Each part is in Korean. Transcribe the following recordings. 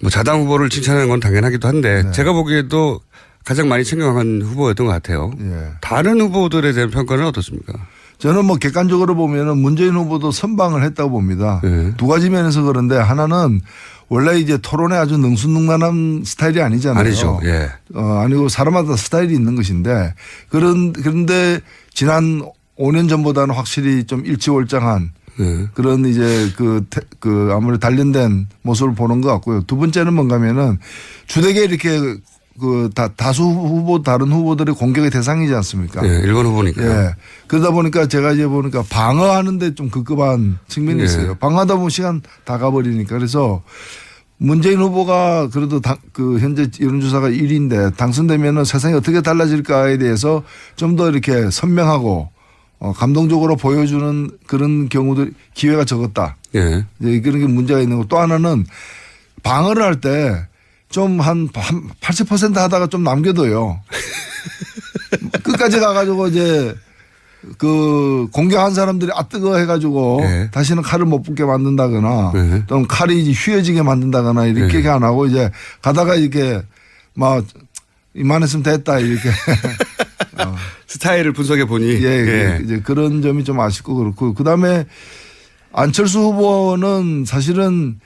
뭐 자당 후보를 칭찬하는 건 당연하기도 한데 네. 제가 보기에도 가장 많이 챙겨간 후보였던 것 같아요. 예. 다른 후보들에 대한 평가는 어떻습니까? 저는 뭐 객관적으로 보면은 문재인 후보도 선방을 했다고 봅니다. 네. 두 가지 면에서 그런데 하나는 원래 이제 토론에 아주 능수능란한 스타일이 아니잖아요. 아니죠. 예. 아니고 사람마다 스타일이 있는 것인데 그런데 지난 5년 전보다는 확실히 좀 일치월장한 네. 그런 이제 그 아무래도 단련된 모습을 보는 것 같고요. 두 번째는 뭔가면은 주되게 이렇게 다수 후보 다른 후보들의 공격의 대상이지 않습니까? 예, 일본 후보니까요. 예. 그러다 보니까 제가 이제 보니까 방어하는데 좀 급급한 측면이 예. 있어요. 방어하다 보면 시간 다 가버리니까 그래서 문재인 후보가 그래도 현재 여론조사가 1위인데 당선되면은 세상이 어떻게 달라질까에 대해서 좀 더 이렇게 선명하고 감동적으로 보여주는 그런 경우도 기회가 적었다. 예. 이제 그런 게 문제가 있는 거. 또 하나는 방어를 할 때 좀 한 80% 하다가 좀 남겨둬요. 끝까지 가가지고 이제 공격한 사람들이 뜨거 해가지고 네. 다시는 칼을 못 붙게 만든다거나 네. 또는 칼이 이제 휘어지게 만든다거나 이렇게 네. 안 하고 이제 가다가 이렇게 막 이만했으면 됐다 이렇게 스타일을 분석해 보니. 예, 이제 그런 점이 좀 아쉽고 그렇고 그다음에 안철수 후보는 사실은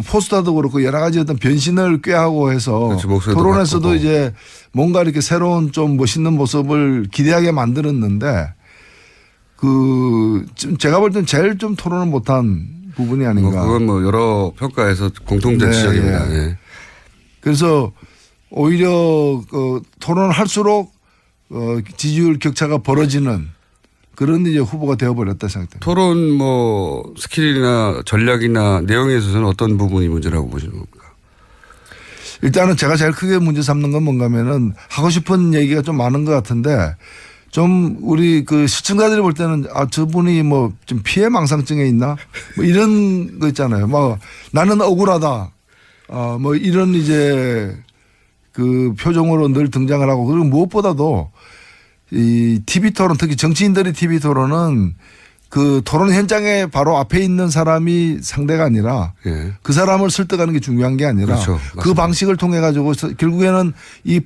포스터도 그렇고 여러 가지 어떤 변신을 qui하고 해서 그렇죠, 목소리도 토론에서도 바꾸고. 이제 뭔가 이렇게 새로운 좀 멋있는 모습을 기대하게 만들었는데 제가 볼 땐 제일 좀 토론을 못한 부분이 아닌가. 그건 뭐 여러 평가에서 공통된 네, 지적입니다. 예. 예. 그래서 오히려 토론을 할수록 지지율 격차가 벌어지는 그런 이제 후보가 되어버렸다 생각됩니다. 토론 뭐 스킬이나 전략이나 내용에 있어서는 어떤 부분이 문제라고 보시는 겁니까? 일단은 제가 제일 크게 문제 삼는 건 뭔가 하면은 하고 싶은 얘기가 좀 많은 것 같은데 좀 우리 시청자들이 볼 때는 저분이 뭐 좀 피해망상증에 있나 뭐 이런 거 있잖아요. 뭐 나는 억울하다. 뭐 이런 이제 표정으로 늘 등장을 하고 그리고 무엇보다도 이 TV 토론 특히 정치인들의 TV 토론은 토론 현장에 바로 앞에 있는 사람이 상대가 아니라 예. 그 사람을 설득하는 게 중요한 게 아니라 그렇죠. 그 방식을 통해 가지고 결국에는 이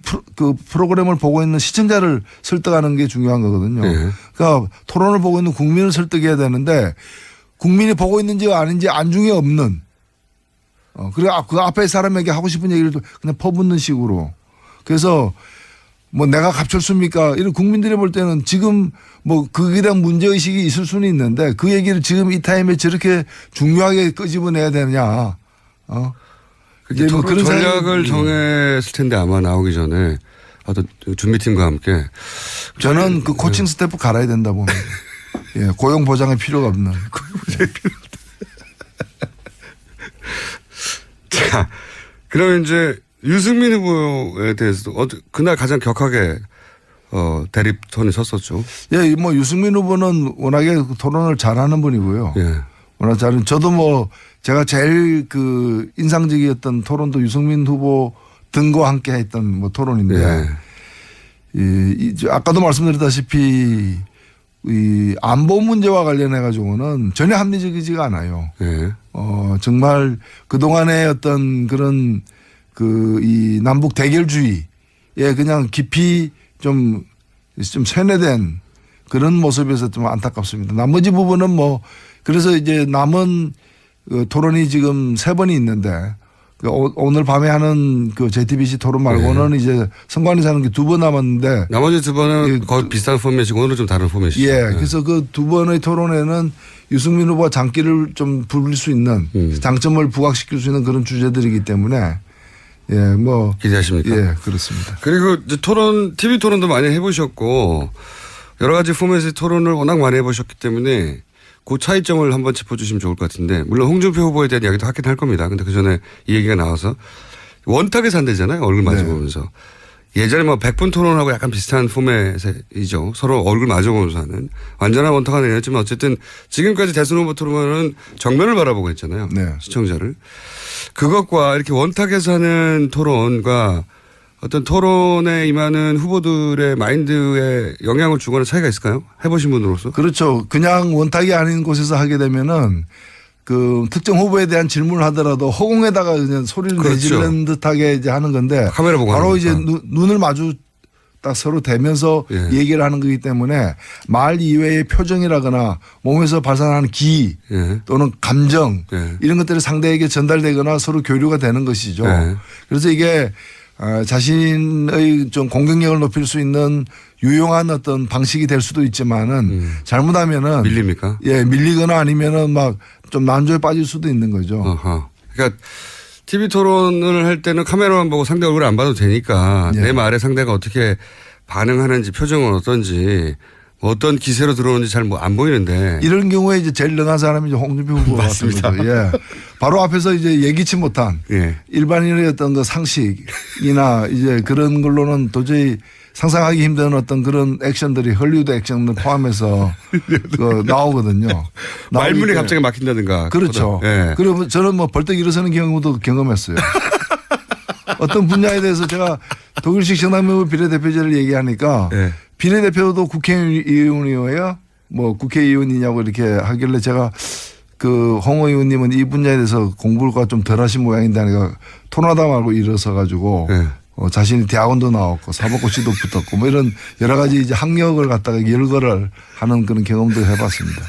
프로그램을 보고 있는 시청자를 설득하는 게 중요한 거거든요. 예. 그러니까 토론을 보고 있는 국민을 설득해야 되는데 국민이 보고 있는지 아닌지 안중에 없는 그리고 그 앞에 사람에게 하고 싶은 얘기를 그냥 퍼붓는 식으로 그래서 뭐 내가 갑철수입니까? 이런 국민들이 볼 때는 지금 뭐 그에 대한 문제의식이 있을 수는 있는데 그 얘기를 지금 이 타임에 저렇게 중요하게 끄집어내야 되느냐. 이제 뭐 그런 전략을 정했을 텐데 아마 나오기 전에 어떤 준비팀과 함께 저는 코칭 스태프 갈아야 된다 봅니다. 예, 고용 보장에 필요가 없는. 자, 그러면 이제 유승민 후보에 대해서도 그날 가장 격하게 대립선에 섰었죠. 예, 뭐 유승민 후보는 워낙에 토론을 잘하는 분이고요. 예. 워낙 잘하는 저도 뭐 제가 제일 인상적이었던 토론도 유승민 후보 등과 함께 했던 뭐 토론인데 예. 아까도 말씀드렸다시피 이 안보 문제와 관련해 가지고는 전혀 합리적이지가 않아요. 예. 정말 그동안의 어떤 그런 이 남북 대결주의에 그냥 깊이 좀 세뇌된 그런 모습에서 좀 안타깝습니다. 나머지 부분은 뭐 그래서 이제 남은 토론이 지금 3번이 있는데 오늘 밤에 하는 JTBC 토론 말고는 이제 선관위 사는 게 2번 남았는데 나머지 2번은 거의 비슷한 포맷이고 오늘은 좀 다른 포맷이죠. 예. 그래서 그 2번의 토론에는 유승민 후보가 장기를 좀 부릴 수 있는 장점을 부각시킬 수 있는 그런 주제들이기 때문에 예, 뭐. 기대하십니까? 예, 그렇습니다. 그리고 이제 TV 토론도 많이 해보셨고 여러 가지 포맷의 토론을 워낙 많이 해보셨기 때문에 그 차이점을 한번 짚어주시면 좋을 것 같은데 물론 홍준표 후보에 대한 이야기도 하긴 할 겁니다. 근데 그 전에 이 얘기가 나와서 원탁에 산대잖아요. 얼굴 마주보면서. 네. 예전에 뭐 100분 토론하고 약간 비슷한 포맷이죠. 서로 얼굴 마주보면서 하는. 완전한 원탁은 아니었지만 어쨌든 지금까지 대선 후보 토론은 정면을 바라보고 했잖아요. 네. 시청자를. 그것과 이렇게 원탁에서 하는 토론과 어떤 토론에 임하는 후보들의 마인드에 영향을 주거나 차이가 있을까요? 해보신 분으로서. 그렇죠. 그냥 원탁이 아닌 곳에서 하게 되면은 그 특정 후보에 대한 질문을 하더라도 허공에다가 그냥 소리를 그렇죠. 내지르는 듯하게 이제 하는 건데 카메라 보고 바로 하니까. 이제 눈을 마주 딱 서로 대면서 예. 얘기를 하는 거기 때문에 말 이외의 표정이라거나 몸에서 발산하는 기 예. 또는 감정 예. 이런 것들이 상대에게 전달되거나 서로 교류가 되는 것이죠. 예. 그래서 이게 자신의 좀 공격력을 높일 수 있는 유용한 어떤 방식이 될 수도 있지만은 잘못하면은 밀립니까? 예, 밀리거나 아니면은 막 좀 난조에 빠질 수도 있는 거죠. 어허. 그러니까 TV 토론을 할 때는 카메라만 보고 상대 얼굴을 안 봐도 되니까 예. 내 말에 상대가 어떻게 반응하는지 표정은 어떤지 어떤 기세로 들어오는지 잘 안 보이는데 이런 경우에 이제 제일 능한 사람이 이제 홍준표 후보 맞습니다. 같은 거죠. 예. 바로 앞에서 이제 예기치 못한 예. 일반인의 어떤 그 상식이나 이제 그런 걸로는 도저히 상상하기 힘든 어떤 그런 액션들이 헐리우드 액션을 포함해서 그 나오거든요. 말문이 나오기 갑자기 막힌다든가. 그렇죠. 예. 그리고 저는 뭐 벌떡 일어서는 경우도 경험했어요. 어떤 분야에 대해서 제가 독일식 정당명부 비례대표제를 얘기하니까 예. 비례대표도 국회의원이에요. 뭐 국회의원이냐고 이렇게 하길래 제가 그 홍 의원님은 이 분야에 대해서 공부가 좀 덜 하신 모양인데 하니까 토나다 말고 일어서 가지고 예. 자신이 대학원도 나왔고 사법고시도 붙었고 뭐 이런 여러 가지 이제 학력을 갖다가 열거를 하는 그런 경험도 해봤습니다.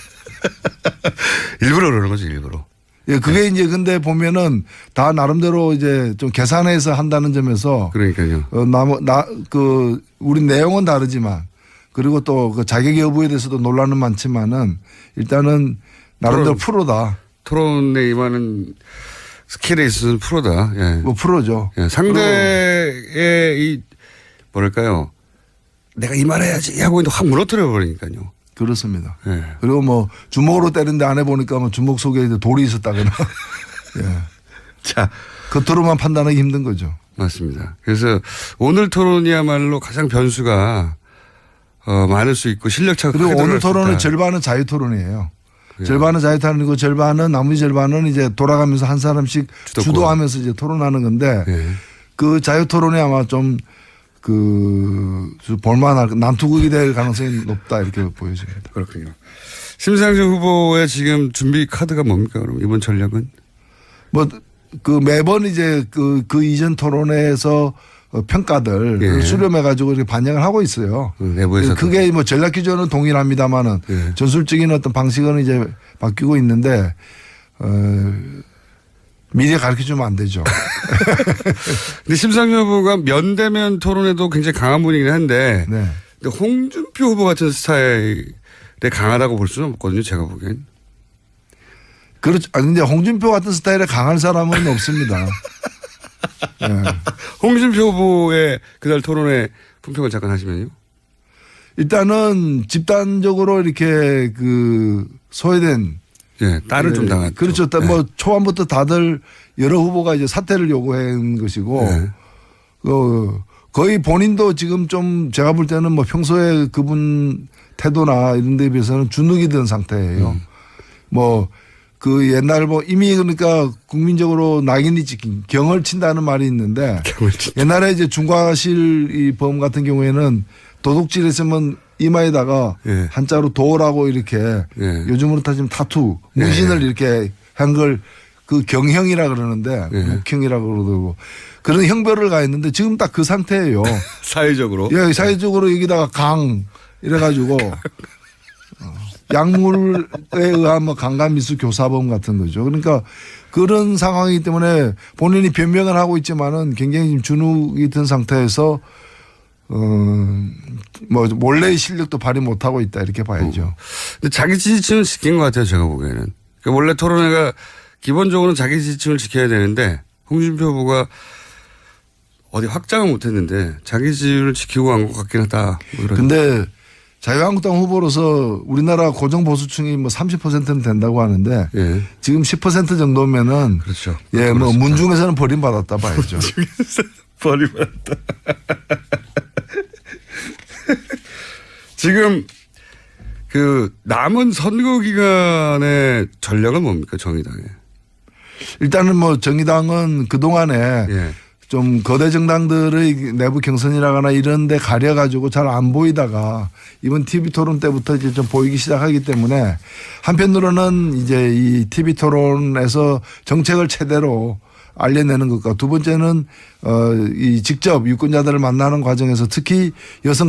일부러 그러는 거죠, 일부러. 예, 그게 이제 근데 보면은 다 나름대로 이제 좀 계산해서 한다는 점에서 그러니까요. 우리 내용은 다르지만 그리고 또 그 자격 여부에 대해서도 논란은 많지만은 일단은 나름대로 프로다. 토론에 임하는 스킬에 있어서는 프로다. 예. 뭐 프로죠. 예. 상대의 이 뭐랄까요. 내가 이 말 해야지 하고 있는데 확 무너뜨려 버리니까요. 그렇습니다. 예. 그리고 뭐 주먹으로 때리는데 안 해보니까 뭐 주먹 속에 이제 돌이 있었다거나. 예. 자. 겉으로만 판단하기 힘든 거죠. 맞습니다. 그래서 오늘 토론이야말로 가장 변수가 많을 수 있고 실력차가 그리고 크게 오늘 드러날 수 토론은 있다. 절반은 자유 토론이에요. 예. 절반은 자유 토론이고 절반은 나머지 절반은 이제 돌아가면서 한 사람씩 주도권. 주도하면서 이제 토론하는 건데 예. 그 자유 토론이 아마 좀 볼만할 난투극이 될 가능성이 높다 이렇게 보여집니다. 그렇군요. 심상정 후보의 지금 준비 카드가 뭡니까? 그럼 이번 전략은? 뭐 그 매번 이제 그 이전 토론회에서 평가들 예. 수렴해 가지고 이렇게 반영을 하고 있어요. 내부에서 그게 뭐 전략 기조는 동일합니다만은 예. 전술적인 어떤 방식은 이제 바뀌고 있는데 미리 가르쳐 주면 안 되죠. 근데 심상정 후보가 면대면 토론에도 굉장히 강한 분이긴 한데 네. 근데 홍준표 후보 같은 스타일에 강하다고 볼 수는 없거든요. 제가 보기엔. 그렇죠. 아니, 근데 홍준표 같은 스타일에 강한 사람은 없습니다. 예. 홍준표 후보의 그날 토론에 품평을 잠깐 하시면요. 일단은 집단적으로 이렇게 그 소외된 예, 딸을 좀 당했죠. 그렇죠. 예. 뭐 초반부터 다들 여러 후보가 이제 사퇴를 요구한 것이고 예. 거의 본인도 지금 좀 제가 볼 때는 뭐 평소에 그분 태도나 이런 데에 비해서는 주눅이 든 상태예요. 뭐 그 옛날 뭐 이미 그러니까 국민적으로 낙인이 찍힌 경을 친다는 말이 있는데 옛날에 이제 중과실 이 범 같은 경우에는 도둑질했으면 이마에다가 예. 한자로 도라고 이렇게 예. 요즘으로 따지면 타투 문신을 이렇게 한 걸 그 경형이라 그러는데 예. 목형이라 그러고 그런 형벌을 가했는데 지금 딱 그 상태예요. 사회적으로. 예, 사회적으로 여기다가 강 이래가지고 약물에 의한 뭐 강간미수 교사범 같은 거죠. 그러니까 그런 상황이기 때문에 본인이 변명을 하고 있지만은 굉장히 지금 주눅이 든 상태에서 뭐 원래의 실력도 발휘 못 하고 있다 이렇게 봐야죠. 근데 자기 지지층을 지킨 것 같아요. 제가 보기에는. 그러니까 원래 토론회가 기본적으로는 자기 지지층을 지켜야 되는데 홍준표 후보가 어디 확장을 못했는데 자기 지지를 지키고 간 것 같긴 하다. 뭐 이런. 근데 자유한국당 후보로서 우리나라 고정보수층이 뭐 30%는 된다고 하는데 예. 지금 10% 정도면은 그렇죠. 예, 뭐 문중에서는 버림받았다 봐야죠. 버림받았다. 지금 그 남은 선거 기간의 전략은 뭡니까 정의당의? 일단은 뭐 정의당은 그동안에 예. 좀 거대 정당들의 내부 경선이라거나 이런 데 가려가지고 잘 안 보이다가 이번 TV 토론 때부터 이제 좀 보이기 시작하기 때문에 한편으로는 이제 이 TV 토론에서 정책을 제대로 알려내는 것과 두 번째는 이 직접 유권자들을 만나는 과정에서 특히 여성